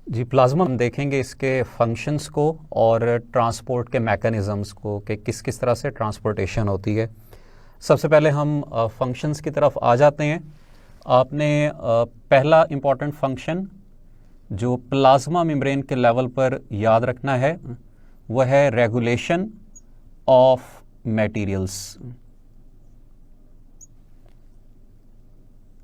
जी, plasma हम देखेंगे इसके फंक्शंस को और ट्रांसपोर्ट के मैकेनिज़म्स को कि किस किस तरह से ट्रांसपोर्टेशन होती है। सबसे पहले हम फंक्शंस की तरफ आ जाते हैं। आपने पहला इम्पॉर्टेंट फंक्शन जो प्लाज्मा मेम्ब्रेन के लेवल पर याद रखना है वह है regulation of materials.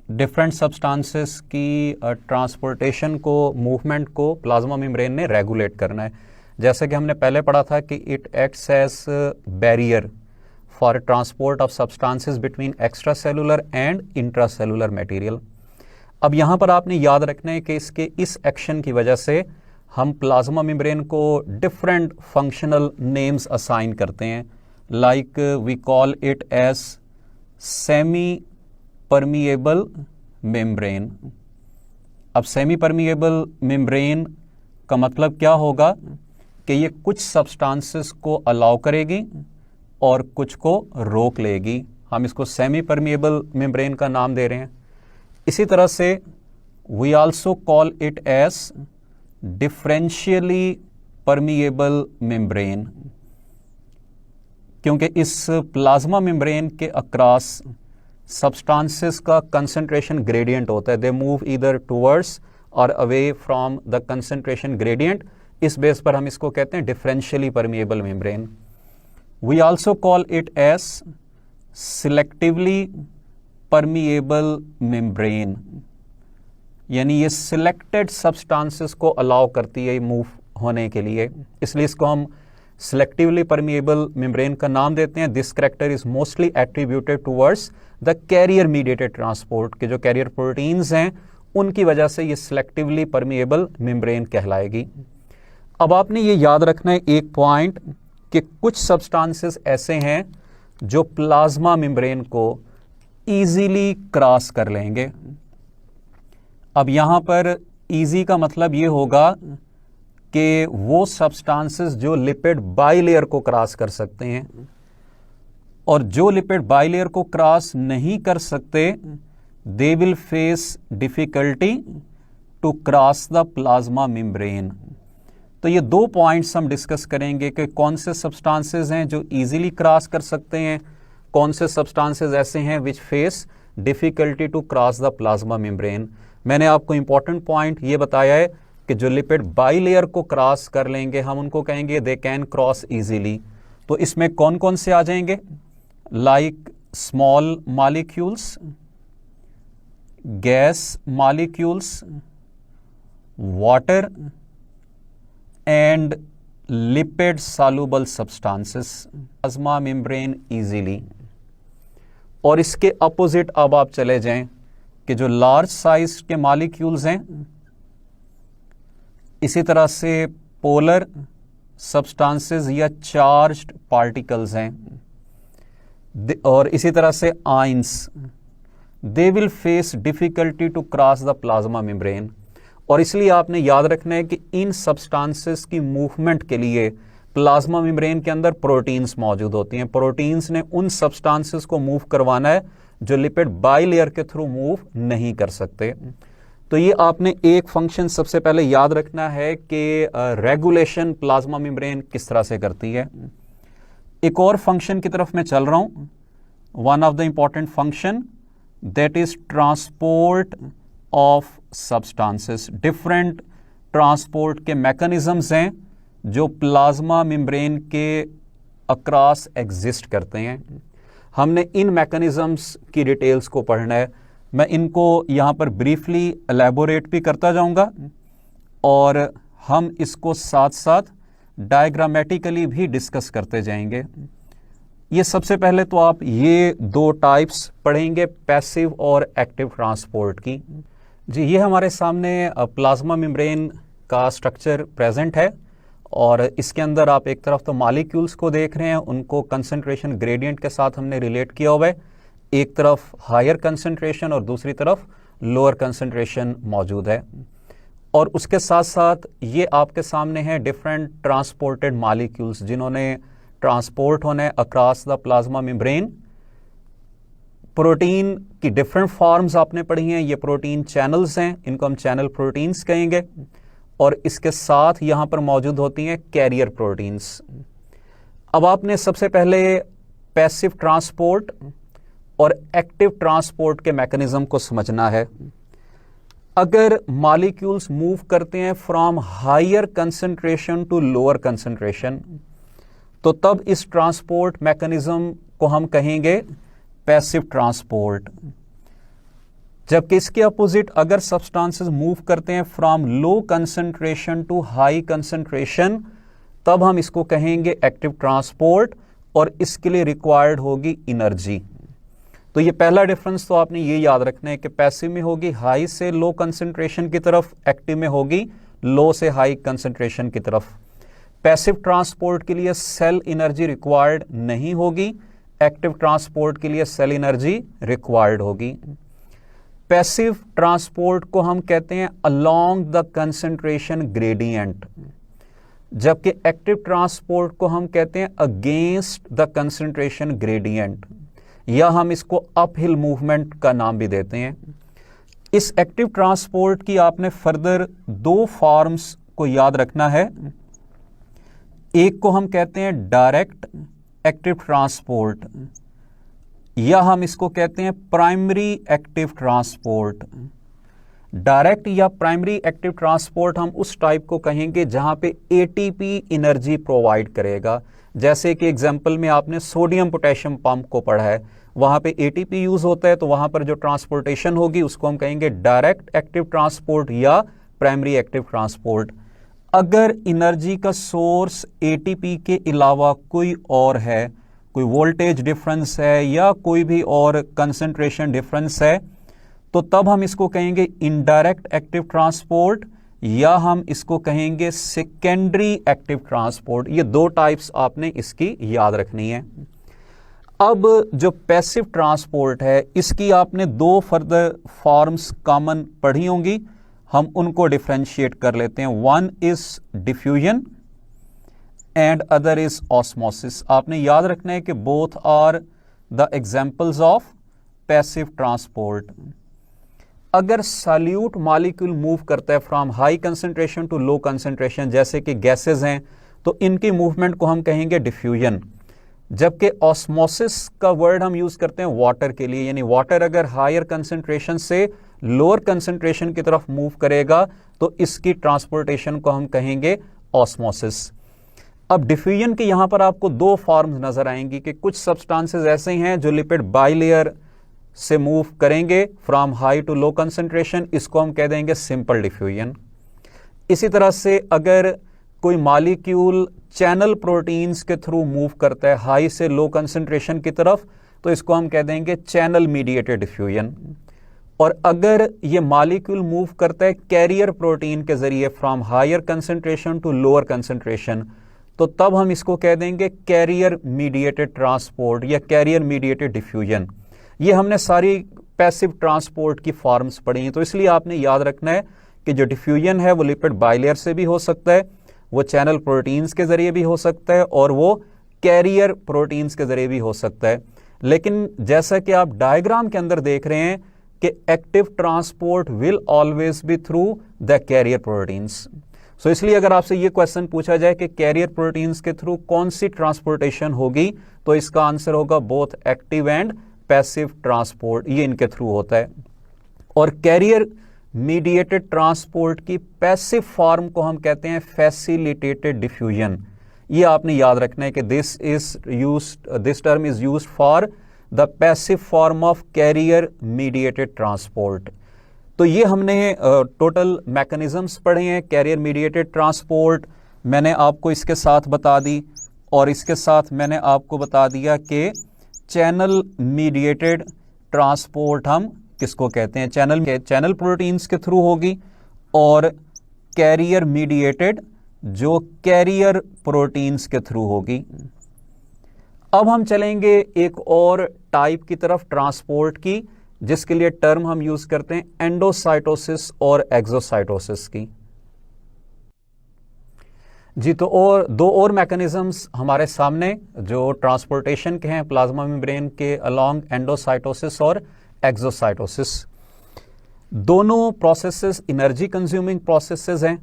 Different substances की ट्रांसपोर्टेशन को, मूवमेंट को प्लाज्मा मेम्ब्रेन ने रेगुलेट करना है। जैसे कि हमने पहले पढ़ा था कि it acts as barrier for transport of substances between extra cellular and intra cellular material. अब यहाँ पर आपने याद रखना है कि इसके इस एक्शन की वजह से हम प्लाज्मा मेम्ब्रेन को डिफरेंट फंक्शनल नेम्स असाइन करते हैं। Like we call it as semi permeable membrane. अब सेमी परमिएबल मेम्ब्रेन का मतलब क्या होगा कि ये कुछ सब्सटेंसेस को अलाउ करेगी और कुछ को रोक लेगी। हम इसको सेमी परमिएबल मेम्ब्रेन का नाम दे रहे हैं। इसी तरह से we also call it as differentially permeable membrane, क्योंकि इस प्लाज्मा मेम्ब्रेन के अक्रॉस सब्सटेंसेस का कंसंट्रेशन ग्रेडियंट होता है। दे मूव ईदर टुवर्ड्स और away from the concentration gradient. इस बेस पर हम इसको कहते हैं differentially permeable membrane. We also call it as selectively permeable membrane, यानी ये सिलेक्टेड सब्सटेंसेस को अलाउ करती है मूव होने के लिए, इसलिए इसको हम सिलेक्टिवली परमिएबल मेम्ब्रेन का नाम देते हैं। This character is mostly attributed towards the carrier mediated transport के जो कैरियर प्रोटीन्स हैं उनकी वजह से ये सिलेक्टिवली परमिएबल मेम्ब्रेन कहलाएगी। अब आपने ये याद रखना है एक पॉइंट कि कुछ सब्सटेंसेस ऐसे हैं जो प्लाज्मा मेम्ब्रेन को इजीली क्रॉस कर लेंगे। अब यहां पर इजी का मतलब ये होगा कि वो सब्सटेंसेस जो लिपिड बाइलेयर को क्रॉस कर सकते हैं, और जो लिपिड बाइलेयर को क्रॉस नहीं कर सकते they will face difficulty to cross the plasma membrane. तो ये दो पॉइंट्स हम डिस्कस करेंगे कि कौन से सब्सटेंसेस हैं जो इजीली क्रॉस कर सकते हैं, कौन से सब्सटेंसेस ऐसे हैं which face difficulty to cross the plasma membrane. मैंने आपको इंपॉर्टेंट पॉइंट ये बताया है कि जो लिपिड बाइलेयर को क्रॉस कर लेंगे हम उनको कहेंगे दे कैन क्रॉस इजीली। तो इसमें कौन कौन से आ जाएंगे? Like small molecules, gas molecules, water and lipid soluble substances plasma membrane easily. और इसके अपोजिट अब आप चले जाएं कि जो लार्ज साइज के मॉलिक्यूल्स हैं, इसी तरह से पोलर सब्सटेंसेस या चार्ज्ड पार्टिकल्स हैं, और इसी तरह से ions, they will face difficulty to cross the plasma membrane. और इसलिए आपने याद रखना है कि इन सब्सटेंसेस की मूवमेंट के लिए प्लाज्मा मेम्ब्रेन के अंदर प्रोटीन्स मौजूद होती हैं। प्रोटीन्स ने उन सब्सटेंसेस को मूव करवाना है जो लिपिड बाइलेयर के थ्रू मूव नहीं कर सकते। तो ये आपने एक फंक्शन सबसे पहले याद रखना है कि रेगुलेशन प्लाज्मा मेम्ब्रेन किस तरह से करती है। एक और फंक्शन की तरफ मैं चल रहा हूं, one of the important function that is transport of substances. Different transport के मैकेनिज्म्स हैं जो प्लाज्मा मेम्ब्रेन के अक्रॉस एग्जिस्ट करते हैं। हमने इन मैकेनिज्म्स की डिटेल्स को पढ़ना है। मैं इनको यहाँ पर ब्रीफली एलैबोरेट भी करता जाऊँगा और हम इसको साथ साथ डायग्रामेटिकली भी डिस्कस करते जाएंगे। ये सबसे पहले तो आप ये दो टाइप्स पढ़ेंगे, पैसिव और एक्टिव ट्रांसपोर्ट की। जी, ये हमारे सामने प्लाज्मा मेम्ब्रेन का स्ट्रक्चर प्रेजेंट है और इसके अंदर आप एक तरफ तो मॉलिक्यूल्स को देख रहे हैं, उनको कंसंट्रेशन ग्रेडियंट के साथ हमने रिलेट किया हुआ है। एक तरफ हायर कंसंट्रेशन और दूसरी तरफ लोअर कंसंट्रेशन मौजूद है, और उसके साथ साथ ये आपके सामने है डिफरेंट ट्रांसपोर्टेड मॉलिक्यूल्स जिन्होंने ट्रांसपोर्ट होना है across the plasma membrane. Protein की डिफरेंट फॉर्म्स आपने पढ़ी हैं। ये प्रोटीन चैनल्स हैं, इनको हम चैनल प्रोटीन्स कहेंगे। और इसके साथ यहां पर मौजूद होती हैं कैरियर प्रोटीन्स। अब आपने सबसे पहले पैसिव ट्रांसपोर्ट और एक्टिव ट्रांसपोर्ट के मैकेनिज्म को समझना है। अगर मॉलिक्यूल्स मूव करते हैं from higher concentration to lower concentration, तो तब इस ट्रांसपोर्ट मैकेनिज्म को हम कहेंगे पैसिव ट्रांसपोर्ट। जबकि इसके अपोजिट अगर सब्सटेंसेस मूव करते हैं from low concentration to high concentration, तब हम इसको कहेंगे एक्टिव ट्रांसपोर्ट, और इसके लिए रिक्वायर्ड होगी एनर्जी। तो ये पहला डिफरेंस तो आपने ये याद रखना है कि पैसिव में होगी हाई से लो कंसंट्रेशन की तरफ, एक्टिव में होगी लो से हाई कंसंट्रेशन की तरफ। पैसिव ट्रांसपोर्ट के लिए सेल एनर्जी रिक्वायर्ड नहीं होगी, एक्टिव ट्रांसपोर्ट के लिए सेल एनर्जी रिक्वायर्ड होगी। पैसिव ट्रांसपोर्ट को हम कहते हैं अलोंग द कंसंट्रेशन ग्रेडियंट, जबकि एक्टिव ट्रांसपोर्ट को हम कहते हैं अगेंस्ट द कंसंट्रेशन ग्रेडियंट, या हम इसको अपहिल मूवमेंट का नाम भी देते हैं। इस एक्टिव ट्रांसपोर्ट की आपने फर्दर दो फॉर्म्स को याद रखना है। एक को हम कहते हैं डायरेक्ट एक्टिव ट्रांसपोर्ट, या हम इसको कहते हैं प्राइमरी एक्टिव ट्रांसपोर्ट। डायरेक्ट या प्राइमरी एक्टिव ट्रांसपोर्ट हम उस टाइप को कहेंगे जहां पे एटीपी एनर्जी प्रोवाइड करेगा। जैसे कि एग्जांपल में आपने सोडियम पोटेशियम पंप को पढ़ा है, वहां पे एटीपी यूज होता है, तो वहां पर जो ट्रांसपोर्टेशन होगी उसको हम कहेंगे डायरेक्ट एक्टिव ट्रांसपोर्ट या प्राइमरी एक्टिव ट्रांसपोर्ट। अगर एनर्जी का सोर्स एटीपी के अलावा कोई और है, कोई वोल्टेज डिफरेंस है या कोई भी और कंसंट्रेशन डिफरेंस है, तो तब हम इसको कहेंगे इनडायरेक्ट एक्टिव ट्रांसपोर्ट, या हम इसको कहेंगे सेकेंडरी एक्टिव ट्रांसपोर्ट। ये दो टाइप्स आपने इसकी याद रखनी है। अब जो पैसिव ट्रांसपोर्ट है, इसकी आपने दो फर्दर फॉर्म्स कॉमन पढ़ी होंगी, हम उनको डिफरेंशिएट कर लेते हैं। One is diffusion and other is osmosis. आपने याद रखना है कि both are the examples of passive transport. अगर सॉल्यूट मॉलिक्यूल मूव करता है from high concentration to low concentration, जैसे कि गैसेज हैं, तो इनकी मूवमेंट को हम कहेंगे डिफ्यूजन। जबकि ऑस्मोसिस का वर्ड हम यूज करते हैं वाटर के लिए, यानी वाटर अगर हायर कंसंट्रेशन से लोअर कंसंट्रेशन की तरफ मूव करेगा तो इसकी ट्रांसपोर्टेशन को हम कहेंगे ऑस्मोसिस। अब डिफ्यूजन की यहां पर आपको दो फॉर्म्स नजर आएंगी कि कुछ सब्सटेंसेस ऐसे हैं जो लिपिड बाइलेयर से मूव करेंगे from high to low concentration, इसको हम कह देंगे सिंपल डिफ्यूजन। इसी तरह से अगर कोई मॉलिक्यूल चैनल प्रोटीन्स के थ्रू मूव करता है हाई से लो कंसंट्रेशन की तरफ, तो इसको हम कह देंगे चैनल मीडिएटेड डिफ्यूजन। और अगर ये मॉलिक्यूल मूव करता है कैरियर प्रोटीन के जरिए from higher concentration to lower concentration, तो तब हम इसको कह देंगे कैरियर मीडिएटेड ट्रांसपोर्ट या कैरियर मीडिएटेड डिफ्यूजन। ये हमने सारी पैसिव ट्रांसपोर्ट की फॉर्म्स पढ़ी हैं, तो इसलिए आपने याद रखना है कि जो डिफ्यूजन है वो लिपिड बाइलेयर से भी हो सकता है, वो चैनल प्रोटीन्स के जरिए भी हो सकता है, और वो कैरियर प्रोटीन्स के जरिए भी हो सकता है। लेकिन जैसा कि आप डायग्राम के अंदर देख रहे हैं कि active transport will always be through the carrier proteins. So इसलिए अगर आपसे ये क्वेश्चन पूछा जाए कि कैरियर प्रोटीन्स के थ्रू कौन सी ट्रांसपोर्टेशन होगी, तो इसका आंसर होगा both active and passive transport, ये इनके थ्रू होता है। और कैरियर मीडिएटेड ट्रांसपोर्ट की पैसिव फॉर्म को हम कहते हैं फैसिलिटेटेड डिफ्यूजन। ये आपने याद रखना है कि this term is used for the passive form of carrier mediated transport. तो ये हमने टोटल मैकेनिज्म्स पढ़े हैं। कैरियर मीडिएटेड ट्रांसपोर्ट मैंने आपको इसके साथ बता दी, और इसके साथ मैंने आपको बता दिया कि चैनल मीडिएटेड ट्रांसपोर्ट हम किसको कहते हैं, चैनल प्रोटीन्स के थ्रू होगी, और कैरियर मीडिएटेड जो कैरियर प्रोटीन्स के थ्रू होगी। अब हम चलेंगे एक और टाइप की तरफ ट्रांसपोर्ट की, जिसके लिए टर्म हम यूज करते हैं एंडोसाइटोसिस और एक्सोसाइटोसिस की। जी, तो और दो और मैकेनिज्म्स हमारे सामने जो ट्रांसपोर्टेशन के हैं प्लाज्मा मेम्ब्रेन के अलोंग एंडोसाइटोसिस और एक्सोसाइटोसिस। दोनों प्रोसेसेस एनर्जी कंज्यूमिंग प्रोसेसेस हैं,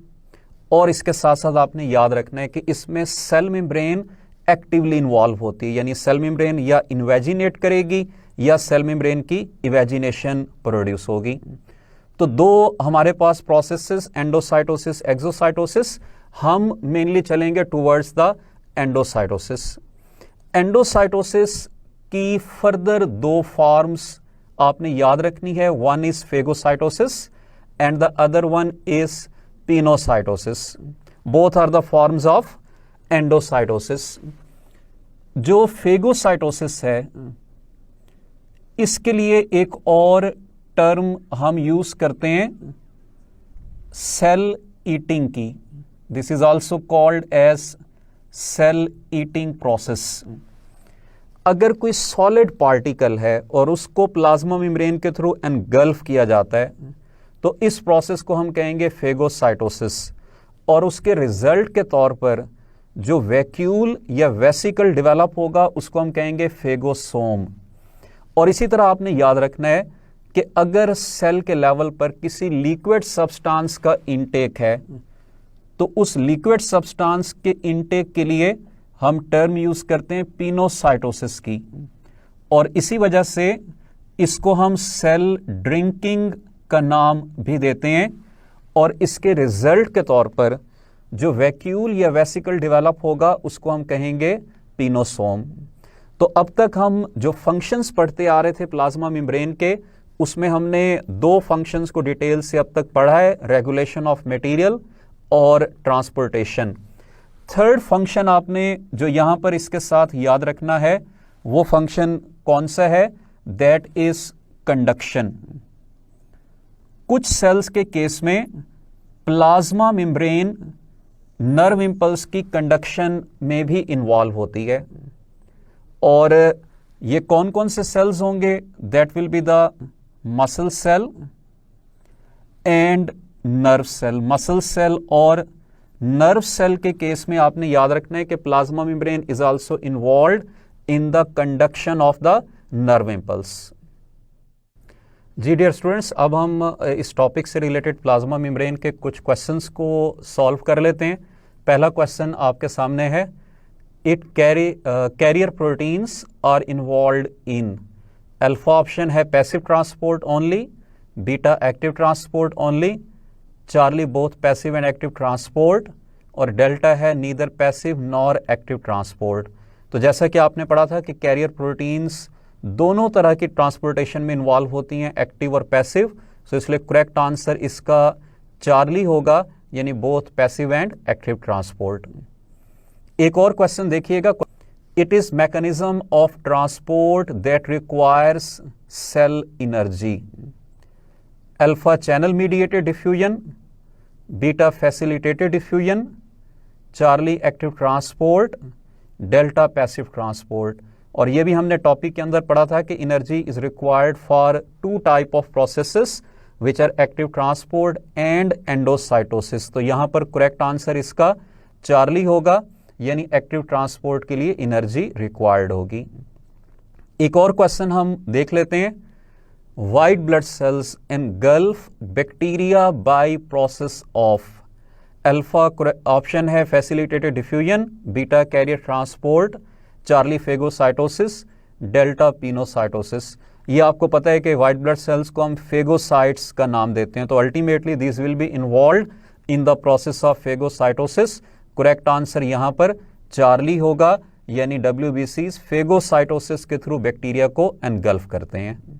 और इसके साथ साथ आपने याद रखना है कि इसमें सेल मेम्ब्रेन एक्टिवली इन्वॉल्व होती है, यानी सेल मेम्ब्रेन या इन्वेजिनेट करेगी या सेल मेम्ब्रेन की इवेजिनेशन प्रोड्यूस होगी। तो दो हमारे पास प्रोसेसेस, एंडोसाइटोसिस, एक्सोसाइटोसिस। हम मेनली चलेंगे टुवर्ड्स द एंडोसाइटोसिस। एंडोसाइटोसिस की फर्दर दो फॉर्म्स आपने याद रखनी है। One is phagocytosis and the other one is pinocytosis. Both are the forms of endocytosis. जो फेगोसाइटोसिस है, इसके लिए एक और टर्म हम यूज करते हैं सेल ईटिंग की। This is also called as cell eating process. अगर कोई सॉलिड पार्टिकल है और उसको प्लाज्मा मेम्ब्रेन के थ्रू एनगल्फ किया जाता है तो इस प्रोसेस को हम कहेंगे फेगोसाइटोसिस, और उसके रिजल्ट के तौर पर जो वैक्यूल या वेसिकल डेवलप होगा उसको हम कहेंगे फेगोसोम। और इसी तरह आपने याद रखना है कि अगर सेल के लेवल पर किसी लिक्विड सब्सटेंस का इनटेक है तो उस लिक्विड सब्सटेंस के इनटेक के लिए हम टर्म यूज करते हैं पिनोसाइटोसिस की, और इसी वजह से इसको हम सेल ड्रिंकिंग का नाम भी देते हैं। और इसके रिजल्ट के तौर पर जो वैक्यूल या वेसिकल डेवलप होगा उसको हम कहेंगे पिनोसोम। तो अब तक हम जो फंक्शंस पढ़ते आ रहे थे प्लाज्मा मेम्ब्रेन के, उसमें हमने दो फंक्शंस को डिटेल से अब तक पढ़ा है, रेगुलेशन ऑफ मटेरियल और ट्रांसपोर्टेशन। थर्ड फंक्शन आपने जो यहां पर इसके साथ याद रखना है वो फंक्शन कौन सा है? That is conduction. कुछ सेल्स के केस में प्लाज्मा मेम्ब्रेन नर्व इंपल्स की कंडक्शन में भी इन्वॉल्व होती है। और ये कौन कौन से सेल्स होंगे? That will be the muscle cell and nerve cell. Muscle cell और नर्व सेल के केस में आपने याद रखना है कि plasma membrane is also involved in the conduction of the nerve impulse. जी डियर स्टूडेंट्स, अब हम इस टॉपिक से रिलेटेड प्लाज्मा मेम्ब्रेन के कुछ क्वेश्चंस को सॉल्व कर लेते हैं। पहला क्वेश्चन आपके सामने है, it carrier proteins are involved in. Alpha option है passive transport only, beta active transport only, Charlie both passive and active transport, और डेल्टा है neither passive nor active transport. तो जैसा कि आपने पढ़ा था कि कैरियर प्रोटीन्स दोनों तरह की ट्रांसपोर्टेशन में इन्वॉल्व होती हैं, एक्टिव और पैसिव। सो इसलिए करेक्ट आंसर इसका चार्ली होगा, यानी both passive and active transport. एक और क्वेश्चन देखिएगा, it is mechanism of transport that requires cell energy. Alpha channel mediated diffusion, beta facilitated diffusion, Charlie active transport, delta passive transport. और ये भी हमने टॉपिक के अंदर पढ़ा था कि energy is required for two type of processes which are active transport and endocytosis. तो यहां पर करेक्ट आंसर इसका चार्ली होगा, यानी एक्टिव ट्रांसपोर्ट के लिए एनर्जी रिक्वायर्ड होगी। एक और क्वेश्चन हम देख लेते हैं, white blood cells engulf bacteria by process of. Alpha option है facilitated diffusion, beta carrier transport, Charlie phagocytosis, delta pinocytosis. ये आपको पता है कि व्हाइट ब्लड सेल्स को हम फेगोसाइट्स का नाम देते हैं। तो ultimately this will be involved in the process of phagocytosis. Correct answer यहां पर चार्ली होगा, यानी WBCs फेगोसाइटोसिस के थ्रू बैक्टीरिया को एनगल्फ करते हैं।